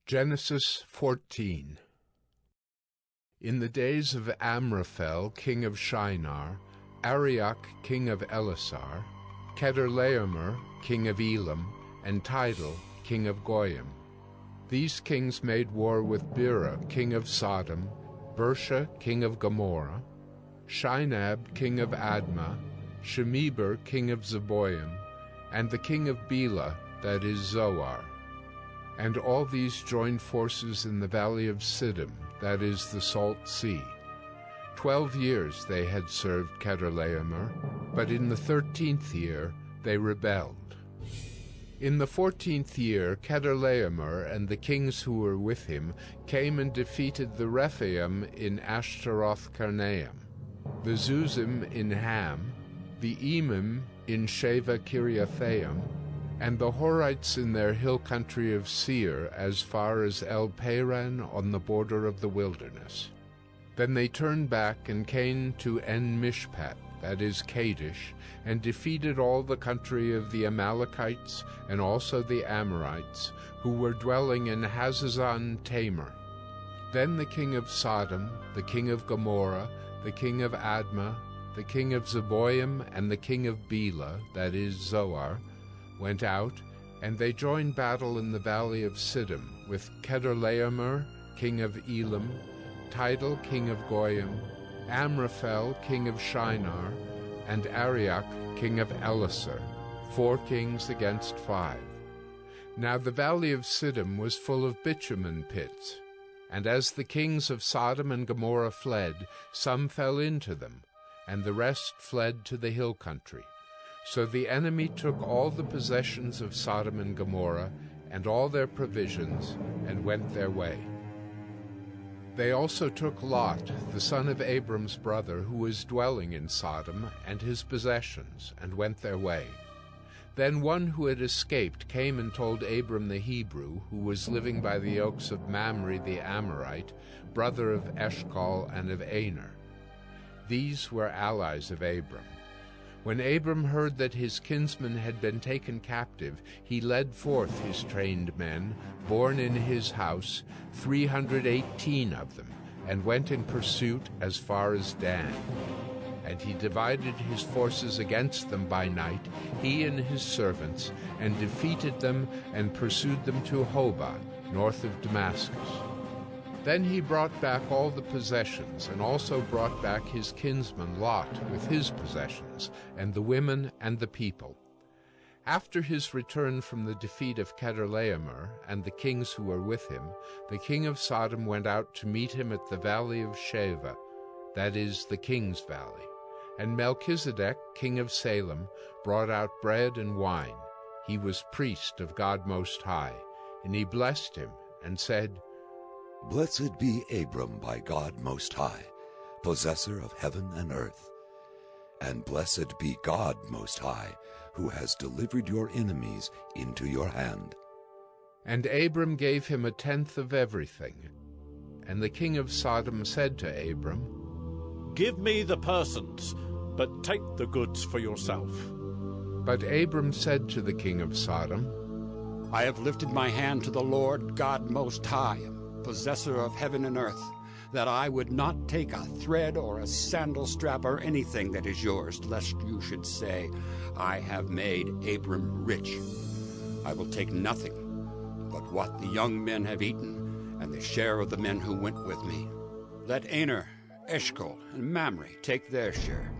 Genesis 14. In the days of Amraphel, king of Shinar, Arioch, king of Elasar, Chedorlaomer, king of Elam, and Tidal, king of Goyim. These kings made war with Bera, king of Sodom, Bersha, king of Gomorrah, Shinab, king of Admah, Shemeber, king of Zeboim, and the king of Bela, that is Zoar. And all these joined forces in the valley of Siddim, that is the Salt Sea. 12 years they had served Chedorlaomer, but in the 13th year they rebelled. In the 14th year Chedorlaomer and the kings who were with him came and defeated the Rephaim in Ashtaroth-Karnaim, the Zuzim in Ham, the Emim in Sheva Kiriathaim, and the Horites in their hill country of Seir as far as El-Paran on the border of the wilderness. Then they turned back and came to En-Mishpat, that is Kadesh, and defeated all the country of the Amalekites and also the Amorites, who were dwelling in Hazazon Tamar. Then the king of Sodom, the king of Gomorrah, the king of Admah, the king of Zeboim, and the king of Bela, that is Zoar, went out, and they joined battle in the valley of Siddim with Chedorlaomer, king of Elam, Tidal, king of Goyim, Amraphel, king of Shinar, and Arioch, king of Elasar, 4 kings against 5. Now the valley of Siddim was full of bitumen pits, and as the kings of Sodom and Gomorrah fled, some fell into them, and the rest fled to the hill country. So the enemy took all the possessions of Sodom and Gomorrah, and all their provisions, and went their way. They also took Lot, the son of Abram's brother, who was dwelling in Sodom, and his possessions, and went their way. Then one who had escaped came and told Abram the Hebrew, who was living by the oaks of Mamre the Amorite, brother of Eshcol and of Aner. These were allies of Abram. When Abram heard that his kinsman had been taken captive, he led forth his trained men, born in his house, 318 of them, and went in pursuit as far as Dan. And he divided his forces against them by night, he and his servants, and defeated them and pursued them to Hobah, north of Damascus. Then he brought back all the possessions, and also brought back his kinsman Lot with his possessions, and the women and the people. After his return from the defeat of Chedorlaomer and the kings who were with him, the king of Sodom went out to meet him at the valley of Sheva, that is the king's valley. And Melchizedek, king of Salem, brought out bread and wine. He was priest of God Most High, and he blessed him and said, Blessed be Abram by God Most High, possessor of heaven and earth. And blessed be God Most High, who has delivered your enemies into your hand. And Abram gave him 1/10 of everything. And the king of Sodom said to Abram, Give me the persons, but take the goods for yourself. But Abram said to the king of Sodom, I have lifted my hand to the Lord God Most High, possessor of heaven and earth, that I would not take a thread or a sandal strap or anything that is yours, lest you should say, I have made Abram rich. I will take nothing but what the young men have eaten, and the share of the men who went with me. Let Aner, Eshcol, and Mamre take their share.